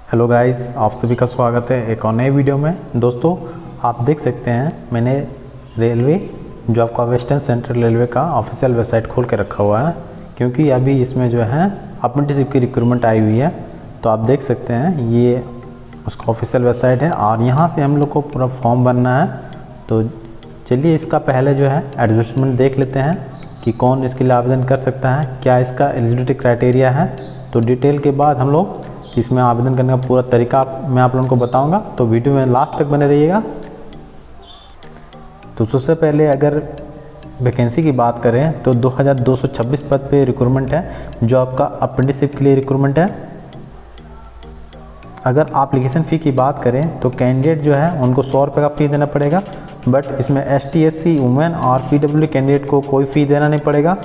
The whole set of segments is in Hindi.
हेलो गाइस, आप सभी का स्वागत है एक और नए वीडियो में। दोस्तों, आप देख सकते हैं मैंने रेलवे जो आपका वेस्टर्न सेंट्रल रेलवे का ऑफिशियल वेबसाइट खोल के रखा हुआ है, क्योंकि अभी इसमें जो है अप्रेंटिसशिप की रिक्रूटमेंट आई हुई है। तो आप देख सकते हैं ये उसका ऑफिशियल वेबसाइट है और यहाँ से हम लोग को पूरा फॉर्म भरना है। तो चलिए इसका पहले जो है एडवर्टाइजमेंट देख लेते हैं कि कौन इसके लिए आवेदन कर सकता है, क्या इसका एलिजिबिलिटी क्राइटेरिया है। तो डिटेल के बाद हम लोग इसमें आवेदन करने का पूरा तरीका मैं आप लोगों को बताऊंगा, तो वीडियो में लास्ट तक बने रहिएगा। तो सबसे पहले अगर वैकेंसी की बात करें तो 2226 पद पे रिक्रूटमेंट है, जो आपका अप्रेंटिसशिप के लिए रिक्रूटमेंट है। अगर एप्लीकेशन फ़ी की बात करें तो कैंडिडेट जो है उनको 100 रुपये का फ़ी देना पड़ेगा, बट इसमें ST SC वुमेन और PWD कैंडिडेट को कोई फ़ी देना नहीं पड़ेगा।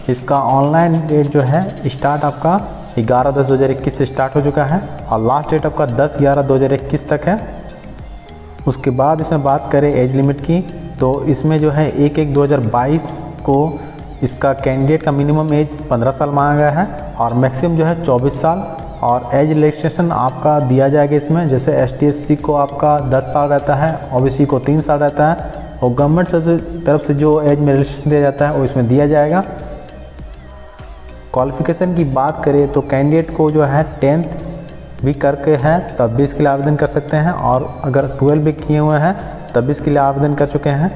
इसका ऑनलाइन डेट जो है स्टार्ट आपका 11/10/2021 से स्टार्ट हो चुका है और लास्ट डेट आपका 10/11/2021 तक है। उसके बाद इसमें बात करें एज लिमिट की, तो इसमें जो है 1/1/2022 को इसका कैंडिडेट का मिनिमम एज 15 साल मांगा गया है और मैक्सिमम जो है 24 साल। और एज रिलैक्सेशन आपका दिया जाएगा इसमें, जैसे ST SC को आपका 10 साल रहता है, OBC को 3 साल रहता है और गवर्नमेंट से तरफ से जो एज में रिलैक्सेशन दिया जाता है वो इसमें दिया जाएगा। क्वालिफ़िकेशन की बात करें तो कैंडिडेट को जो है 10th भी करके हैं तब भी इसके लिए आवेदन कर सकते हैं, और अगर 12 भी किए हुए हैं तब भी इसके लिए आवेदन कर चुके हैं।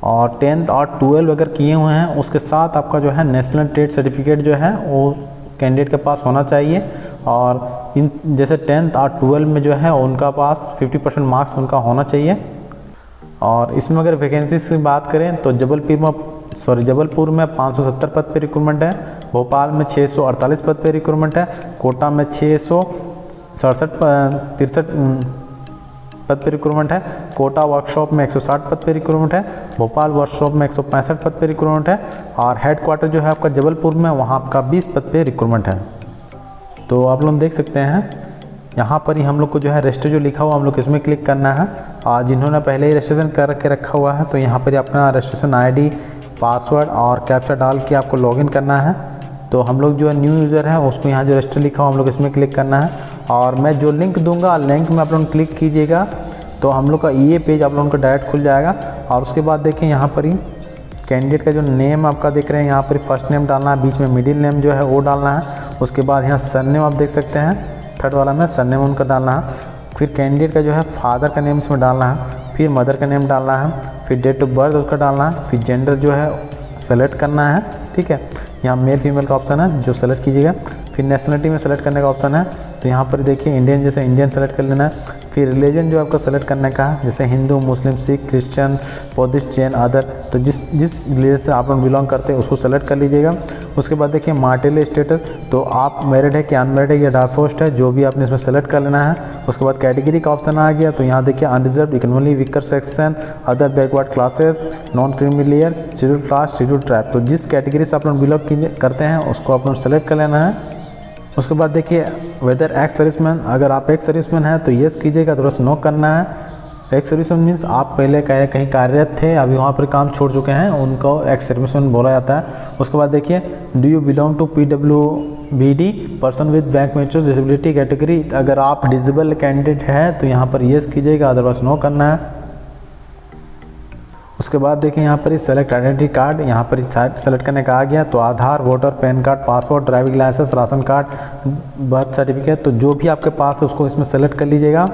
और 10th और 12 अगर किए हुए हैं उसके साथ आपका जो है नेशनल ट्रेड सर्टिफिकेट जो है वो कैंडिडेट के पास होना चाहिए। और इन जैसे 10th और 12 में जो है उनका पास 50% मार्क्स उनका होना चाहिए। और इसमें अगर वैकेंसी की बात करें तो जबलपुर में 570 पद पे रिक्रूटमेंट है, भोपाल में 648 पद पे रिक्रूटमेंट है, कोटा में 663 पद पे रिक्रूटमेंट है, कोटा वर्कशॉप में 160 पद पे रिक्रूटमेंट है, भोपाल वर्कशॉप में 165 पद पे रिक्रूटमेंट है और हेड क्वार्टर जो है आपका जबलपुर में, वहाँ आपका 20 पद पे रिक्रूटमेंट है। तो आप लोग देख सकते हैं यहाँ पर ही हम लोग को जो है रजिस्टर जो लिखा हुआ हम लोग इसमें क्लिक करना है। और जिन्होंने पहले ही रजिस्ट्रेशन कर के रखा हुआ है तो यहाँ पर अपना रजिस्ट्रेशन ID, पासवर्ड और कैप्चा डाल के आपको लॉगिन करना है। तो हम लोग जो है न्यू यूज़र है उसको यहाँ जो रजिस्टर लिखा हुआ हम लोग इसमें क्लिक करना है। और मैं जो लिंक दूंगा लिंक में आप लोग क्लिक कीजिएगा तो हम लोग का ये पेज आप लोगों को डायरेक्ट खुल जाएगा। और उसके बाद देखिए यहाँ पर ही कैंडिडेट का जो नेम आपका देख रहे हैं, यहाँ पर फर्स्ट नेम डालना है, बीच में मिडिल नेम जो है वो डालना है। उसके बाद यहाँ सरनेम आप देख सकते हैं, थर्ड वाला में सरनेम उनका डालना है। फिर कैंडिडेट का जो है फादर का नेम इसमें डालना है, फिर मदर का नेम डालना है, फिर डेट ऑफ बर्थ उसका डालना है, फिर जेंडर जो है सेलेक्ट करना है। ठीक है, यहाँ मेल फीमेल का ऑप्शन है जो सेलेक्ट कीजिएगा। फिर नेशनलिटी में सेलेक्ट करने का ऑप्शन है, तो यहाँ पर देखिए इंडियन जैसे इंडियन सेलेक्ट कर लेना है। फिर रिलीजन जो आपको सेलेक्ट करने का है, जैसे Hindu, Muslim, Sikh, Christian, Buddhist, Jain, other, तो जिस रिलीजन से आप लोग बिलोंग करते हैं उसको सेलेक्ट कर लीजिएगा। उसके बाद देखिए मार्टल स्टेटस, तो आप मैरिड है कि अनमैरिड है या डाइवोर्स्ड है, जो भी आपने इसमें सेलेक्ट कर लेना है। उसके बाद कैटेगरी का ऑप्शन आ गया, तो यहाँ देखिए unreserved, economically weaker section, other backward classes, non creamy layer, scheduled caste, scheduled tribe, तो जिस कैटेगरी से आप लोग बिलोंग करते हैं उसको आप लोग सेलेक्ट कर लेना है। उसके बाद देखिए वेदर एक्स सर्विसमैन, अगर आप एक्स सर्विसमैन हैं तो येस कीजिएगा, अदरवाइज नो करना है। एक्स सर्विसमैन मीन्स आप पहले कहीं कार्यरत थे, अभी वहाँ पर काम छोड़ चुके हैं, उनको एक्स सर्विसमैन बोला जाता है। उसके बाद देखिए do you belong to PWBD, person with benchmark disability category, अगर आप डिसेबल कैंडिडेट हैं तो यहाँ पर येस कीजिएगा, अदरवाइज नो करना है। उसके बाद देखिए यहाँ पर सेलेक्ट आइडेंटिटी कार्ड, यहाँ पर सेलेक्ट करने का आ गया, तो Aadhaar, voter, PAN card, passport, driving licence, ration card, birth certificate, तो जो भी आपके पास है उसको इसमें सेलेक्ट कर लीजिएगा।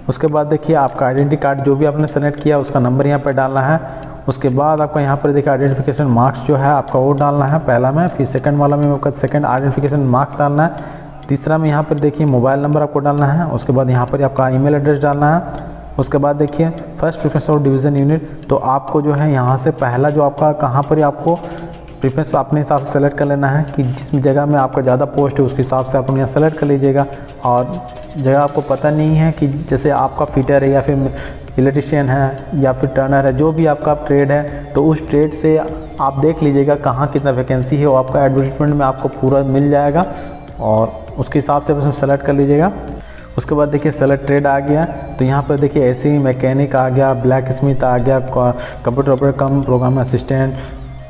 उसके बाद देखिए आपका आइडेंटिटी कार्ड जो भी आपने सेलेक्ट किया उसका नंबर यहाँ पर डालना है। उसके बाद आपका यहाँ पर देखिए आइडेंटिफिकेशन मार्क्स जो है आपका वो डालना है पहला में, फिर सेकंड वाला में आपका सेकंड आइडेंटिफिकेशन मार्क्स डालना है, तीसरा में यहाँ पर देखिए मोबाइल नंबर आपको डालना है। उसके बाद यहाँ पर आपका ईमेल एड्रेस डालना है। उसके बाद देखिए first preference of division unit, तो आपको जो है यहाँ से पहला जो आपका कहाँ पर आपको प्रेफरेंस अपने हिसाब से सेलेक्ट कर लेना है कि जिस जगह में आपका ज़्यादा पोस्ट है उसके हिसाब से आप यहाँ सेलेक्ट कर लीजिएगा। और जगह आपको पता नहीं है कि जैसे आपका फिटर है या फिर इलेक्ट्रिशियन है या फिर टर्नर है, जो भी आपका ट्रेड है, तो उस ट्रेड से आप देख लीजिएगा कहाँ कितना वैकेंसी है, वो आपका एडवर्टाइजमेंट में आपको पूरा मिल जाएगा और उसके हिसाब से आप उसमें सेलेक्ट कर लीजिएगा। उसके बाद देखिए सेलेक्ट ट्रेड आ गया, तो यहाँ पर देखिए ऐसे ही मैकेनिक आ गया, ब्लैक स्मिथ आ गया, computer operator cum programme assistant,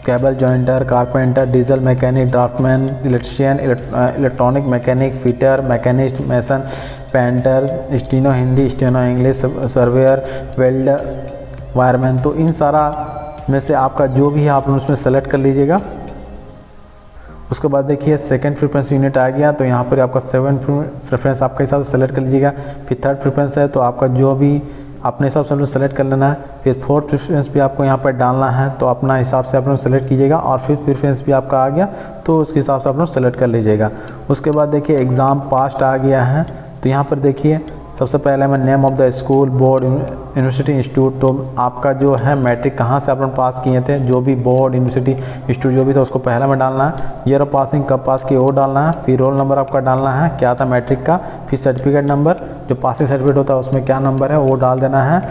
cable jointer, carpenter, diesel mechanic, draughtsman, electrician, electronic mechanic, fitter, machinist, mason, painter, steno Hindi, steno English, surveyor, welder, wireman. तो इन सारा में से आपका जो भी है आप लोग उसमें सेलेक्ट कर लीजिएगा। उसके बाद देखिए सेकंड प्रेफरेंस यूनिट आ गया, तो यहाँ पर आपका 7 प्रेफरेंस आपके हिसाब से सेलेक्ट कर लीजिएगा। फिर थर्ड प्रेफरेंस है तो आपका जो भी अपने हिसाब से सेलेक्ट कर लेना है। फिर फोर्थ प्रेफरेंस भी आपको यहाँ पर डालना है, तो अपना हिसाब से आप लोग सेलेक्ट कीजिएगा। और फिफ्थ प्रेफरेंस भी आपका आ गया तो उसके हिसाब से आप लोग सेलेक्ट कर लीजिएगा। उसके बाद देखिए एग्ज़ाम पास्ट आ गया है, तो यहाँ पर देखिए सबसे पहले मैं name of the school, board, university, institute. तो आपका जो है मैट्रिक कहाँ से आप लोग पास किए थे, जो भी बोर्ड, यूनिवर्सिटी, इंस्टीट्यूट जो भी था उसको पहले में डालना है। ईयर ऑफ पासिंग कब पास किए वो डालना है। फिर रोल नंबर आपका डालना है क्या था मैट्रिक का। फिर सर्टिफिकेट नंबर, जो पासिंग सर्टिफिकेट होता है उसमें क्या नंबर है वो डाल देना है।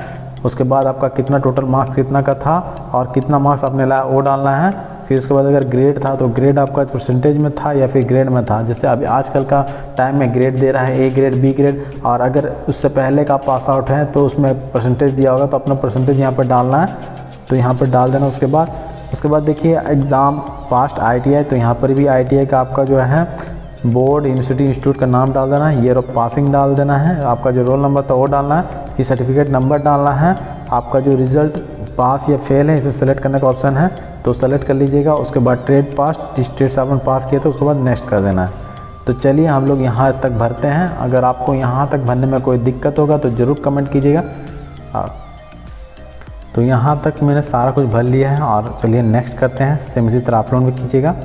उसके बाद आपका कितना टोटल मार्क्स कितना का था और कितना मार्क्स आपने लाया वो डालना है। फिर उसके बाद अगर ग्रेड था तो ग्रेड आपका परसेंटेज में था या फिर ग्रेड में था। जैसे अभी आजकल का टाइम में ग्रेड दे रहा है, ए ग्रेड, बी ग्रेड, और अगर उससे पहले का पास आउट है तो उसमें परसेंटेज दिया होगा तो अपना परसेंटेज यहाँ पर डालना है, तो यहाँ पर डाल देना। उसके बाद देखिए एग्ज़ाम पास्ट ITI, तो यहाँ पर भी ITI का आपका जो है बोर्ड, यूनिवर्सिटी, इंस्टीट्यूट का नाम डाल देना है। ईयर ऑफ पासिंग डाल देना है, आपका जो रोल नंबर था वो डालना है। फिर सर्टिफिकेट नंबर डालना है। आपका जो रिज़ल्ट पास या फेल है इसमें सेलेक्ट करने का ऑप्शन है तो सेलेक्ट कर लीजिएगा। उसके बाद ट्रेड पास, जिस ट्रेड से आपने पास किया था उसके बाद नेक्स्ट कर देना है। तो चलिए हम लोग यहाँ तक भरते हैं। अगर आपको यहाँ तक भरने में कोई दिक्कत होगा तो ज़रूर कमेंट कीजिएगा। तो यहाँ तक मैंने सारा कुछ भर लिया है और चलिए नेक्स्ट करते हैं। सेम इसी तरह आप लोग भी कीजिएगा।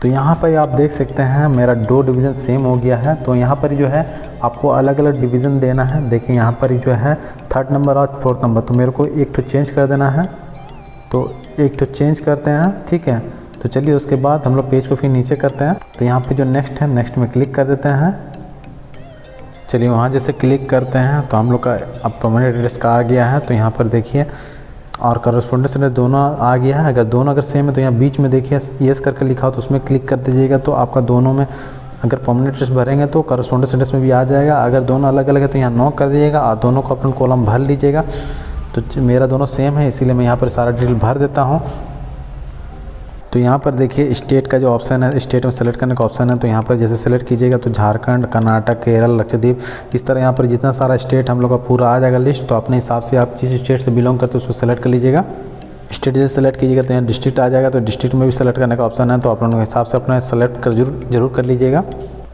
तो यहाँ पर आप देख सकते हैं मेरा 2 डिवीज़न सेम हो गया है। तो यहाँ पर जो है आपको अलग अलग डिवीज़न देना है। देखिए यहाँ पर जो है 3rd नंबर और 4th नंबर, तो मेरे को एक तो चेंज कर देना है, तो एक तो चेंज करते हैं, ठीक है। तो चलिए उसके बाद हम लोग पेज को फिर नीचे करते हैं। तो यहाँ पे जो नेक्स्ट है, नेक्स्ट में क्लिक कर देते हैं। चलिए वहाँ जैसे क्लिक करते हैं तो हम लोग का अब परमानेंट एड्रेस का आ गया है। तो यहाँ पर देखिए और करस्पॉन्डेंस एड्रेस दोनों आ गया है। अगर दोनों अगर सेम है तो यहाँ बीच में देखिए येस करके लिखा हो तो उसमें क्लिक कर दीजिएगा। तो आपका दोनों में अगर परमानेंट एड्रेस भरेंगे तो करस्पॉन्डेंस एड्रेस में भी आ जाएगा। अगर दोनों अलग अलग है तो यहाँ नो कर दीजिएगा और दोनों को अपन कॉलम भर लीजिएगा। तो मेरा दोनों सेम है इसीलिए मैं यहाँ पर सारा डिटेल भर देता हूँ। तो यहाँ पर देखिए स्टेट का जो ऑप्शन है, स्टेट में सेलेक्ट करने का ऑप्शन है। तो यहाँ पर जैसे सेलेक्ट कीजिएगा तो झारखंड, कर्नाटक, केरल, लक्षद्वीप, इस तरह यहाँ पर जितना सारा स्टेट हम लोग का पूरा आ जाएगा लिस्ट। तो अपने हिसाब से आप जिस स्टेट से बिलोंग करते हो उसको सेलेक्ट कर लीजिएगा। स्टेट जैसे सेलेक्ट कीजिएगा तो यहाँ डिस्ट्रिक्ट आ जाएगा। तो डिस्ट्रिक्ट में भी सेलेक्ट करने का ऑप्शन है, तो आप लोगों के हिसाब से अपना सेलेक्ट कर जरूर कर लीजिएगा।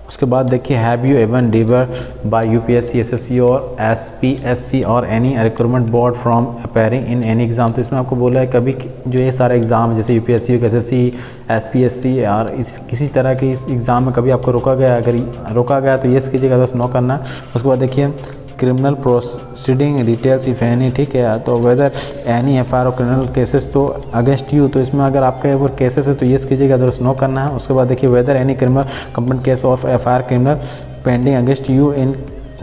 उसके बाद देखिए have you ever debarred by UPSC, SSC और SPSC और any recruitment board from appearing in any exam. तो इसमें आपको बोला है कभी जो ये सारे एग्ज़ाम जैसे UPSC, SSC, SPSC और किसी तरह के इस एग्ज़ाम में कभी आपको रोका गया, अगर रोका गया तो येस कीजिएगा, बस नो करना है। उसके बाद देखिए criminal proceeding details if any, ठीक है। तो वेदर एनी FIR और क्रिमिनल केसेस तो अगेंस्ट यू, तो इसमें अगर आपके ऊपर केसेस है तो येस कीजिएगा, अदरवाइज नो करना है। उसके बाद देखिए whether any criminal complaint case of FIR criminal pending against you in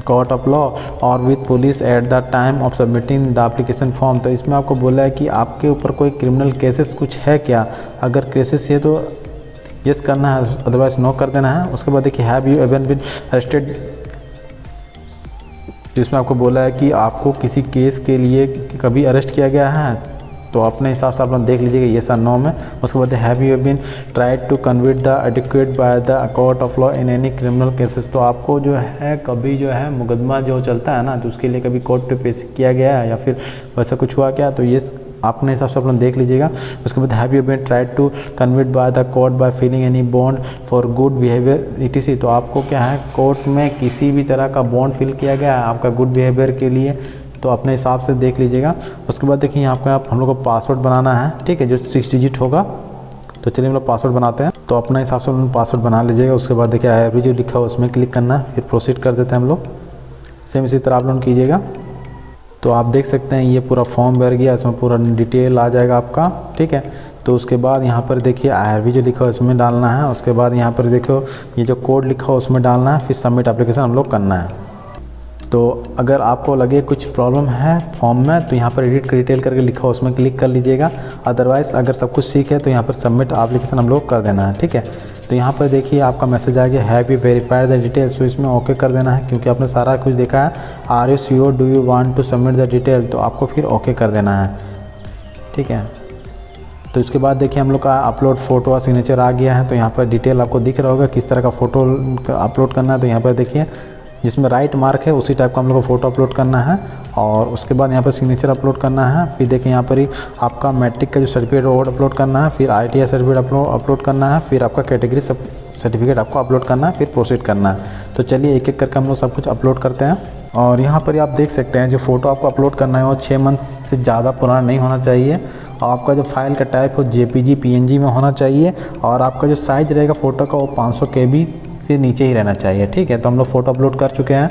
court of law और with police at the time of submitting the application form. तो इसमें आपको बोला है कि आपके ऊपर कोई क्रिमिनल केसेस कुछ है क्या, अगर केसेस है तो येस करना है, अदरवाइज नो कर देना है। उसके बाद देखिए have you ever been arrested, जिसमें आपको बोला है कि आपको किसी केस के लिए कभी अरेस्ट किया गया है, तो अपने हिसाब से आप लोग देख लीजिएगा ये सर नो में। उसके बाद have you been tried to convict the adequate by the court of law in any criminal cases. तो आपको जो है कभी जो है मुकदमा जो चलता है ना, तो उसके लिए कभी कोर्ट पे पेश किया गया है या फिर वैसा कुछ हुआ क्या, तो ये अपने हिसाब से आप लोग देख लीजिएगा। उसके बाद have you been tried to convict by the court by filling any bond for good behaviour ETC। तो आपको क्या है कोर्ट में किसी भी तरह का बॉन्ड फिल किया गया है आपका गुड बिहेवियर के लिए, तो अपने हिसाब से देख लीजिएगा। उसके बाद देखिए यहाँ पर हम लोग को पासवर्ड बनाना है, ठीक है, जो 6 डिजिट होगा। तो चलिए हम लोग पासवर्ड बनाते हैं। तो अपने हिसाब से हम लोग पासवर्ड बना लीजिएगा। उसके बाद देखिए आई जो लिखा है उसमें क्लिक करना है, फिर प्रोसीड कर देते हैं हम लोग। सेम इसी तरह आप लोग कीजिएगा। तो आप देख सकते हैं ये पूरा फॉर्म भर गया, इसमें पूरा डिटेल आ जाएगा आपका, ठीक है। तो उसके बाद यहाँ पर देखिए IRB जो लिखा है उसमें डालना है। उसके बाद यहाँ पर देखो ये जो कोड लिखा है उसमें डालना है, फिर सबमिट एप्लीकेशन हम लोग करना है। तो अगर आपको लगे कुछ प्रॉब्लम है फॉर्म में तो यहाँ पर एडिट डिटेल करके लिखा हो उसमें क्लिक कर लीजिएगा। अदरवाइज़ अगर सब कुछ ठीक है तो यहाँ पर सबमिट एप्लीकेशन हम लोग कर देना है, ठीक है। तो यहाँ पर देखिए आपका मैसेज आ गया have you verified the details, तो इसमें ओके कर देना है क्योंकि आपने सारा कुछ देखा है। Are you sure do you want to submit the detail, तो आपको फिर ओके कर देना है, ठीक है। तो इसके बाद देखिए हम लोग का अपलोड फ़ोटो और सिग्नेचर आ गया है। तो यहाँ पर डिटेल आपको दिख रहा होगा किस तरह का फ़ोटो अपलोड करना है। तो यहाँ पर देखिए जिसमें राइट मार्क है उसी टाइप का हम लोग को फ़ोटो अपलोड करना है और उसके बाद यहाँ पर सिग्नेचर अपलोड करना है। फिर देखिए यहाँ पर ही आपका मैट्रिक का जो सर्टिफिकेट वो अपलोड करना है, फिर ITI सर्टिफिकेट अपलोड करना है, फिर आपका कैटेगरी सर्टिफिकेट आपको अपलोड करना है, फिर प्रोसीड करना है। तो चलिए एक एक करके हम लोग सब कुछ अपलोड करते हैं। और यहाँ पर आप देख सकते हैं जो फ़ोटो आपको अपलोड करना है वो 6 मंथ से ज़्यादा पुराना नहीं होना चाहिए और आपका जो फाइल का टाइप हो JPG PNG में होना चाहिए और आपका जो साइज़ रहेगा फ़ोटो का वो 500 KB से नीचे ही रहना चाहिए। ठीक है, तो हम लोग फ़ोटो अपलोड कर चुके हैं।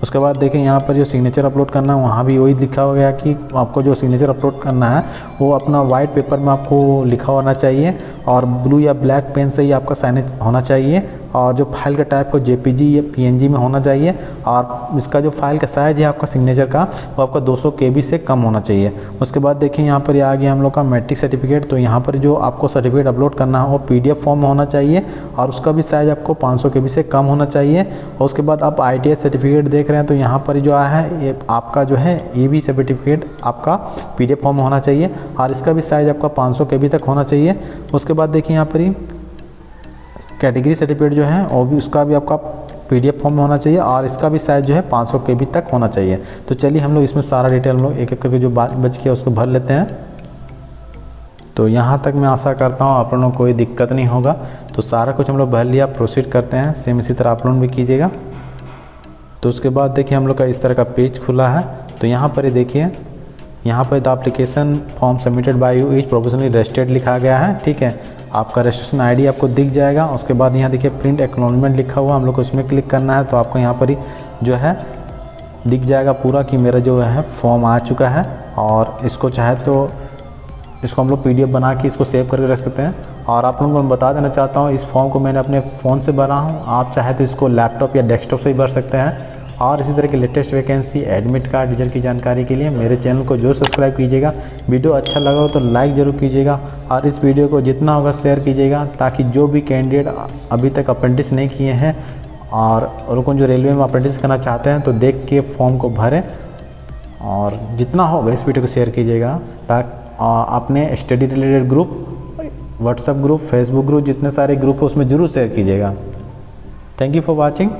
उसके बाद देखिए यहाँ पर जो सिग्नेचर अपलोड करना है वहाँ भी वही लिखा हो गया कि आपको जो सिग्नेचर अपलोड करना है वो अपना वाइट पेपर में आपको लिखा होना चाहिए और ब्लू या ब्लैक पेन से ही आपका साइनेज होना चाहिए और जो फाइल का टाइप हो JPG या PNG में होना चाहिए और इसका जो फाइल का साइज़ है आपका सिग्नेचर का वो आपका 200 KB से कम होना चाहिए। उसके बाद देखिए यहाँ पर आ गया हम लोग का मैट्रिक सर्टिफिकेट। तो यहाँ पर जो आपको सर्टिफिकेट अपलोड करना है वो PDF फॉर्म में होना चाहिए और उसका भी साइज़ आपको 500 KB से कम होना चाहिए। और उसके बाद आप ITI सर्टिफिकेट देख रहे हैं तो यहाँ पर जो आया है ये आपका जो है ये भी सर्टिफिकेट आपका PDF फॉर्म में होना चाहिए और इसका भी साइज़ आपका 500 KB तक होना चाहिए। उसके बाद देखिए यहाँ पर ही कैटेगरी सर्टिफिकेट जो है वो भी उसका भी आपका PDF फॉर्म में होना चाहिए और इसका भी साइज़ जो है 500 KB तक होना चाहिए। तो चलिए हम लोग इसमें सारा डिटेल हम लोग एक एक करके जो बात बच गया उसको भर लेते हैं। तो यहाँ तक मैं आशा करता हूँ आप लोगों को कोई दिक्कत नहीं होगा। तो सारा कुछ हम लोग भर लिया, प्रोसीड करते हैं। सेम इसी तरह आप लोग भी कीजिएगा। तो उसके बाद देखिए हम लोग का इस तरह का पेज खुला है। तो यहाँ पर ही देखिए यहाँ पर the application form submitted by you is professionally registered लिखा गया है। ठीक है, आपका रजिस्ट्रेशन ID आपको दिख जाएगा। उसके बाद यहाँ देखिए प्रिंट एक्नॉलेजमेंट लिखा हुआ, हम लोग को इसमें क्लिक करना है। तो आपको यहाँ पर ही जो है दिख जाएगा पूरा कि मेरा जो है फॉर्म आ चुका है और इसको चाहे तो इसको हम लोग PDF बना के इसको सेव करके रख सकते हैं। और आप लोगों को मैं बता देना चाहता हूँ इस फॉर्म को मैंने अपने फ़ोन से भरा हूँ, आप चाहे तो इसको लैपटॉप या डेस्कटॉप से ही भर सकते हैं। और इसी तरह की latest vacancy admit card result की जानकारी के लिए मेरे चैनल को जरूर सब्सक्राइब कीजिएगा। वीडियो अच्छा लगा हो तो लाइक ज़रूर कीजिएगा और इस वीडियो को जितना होगा शेयर कीजिएगा ताकि जो भी कैंडिडेट अभी तक अप्रेंटिस नहीं किए हैं और उनको जो रेलवे में अप्रेंटिस करना चाहते हैं तो देख के फॉर्म को भरें और जितना होगा इस वीडियो को शेयर कीजिएगा ताकि अपने study related group, WhatsApp group, Facebook group, जितने सारे ग्रुप है उसमें ज़रूर शेयर कीजिएगा। Thank you for watching.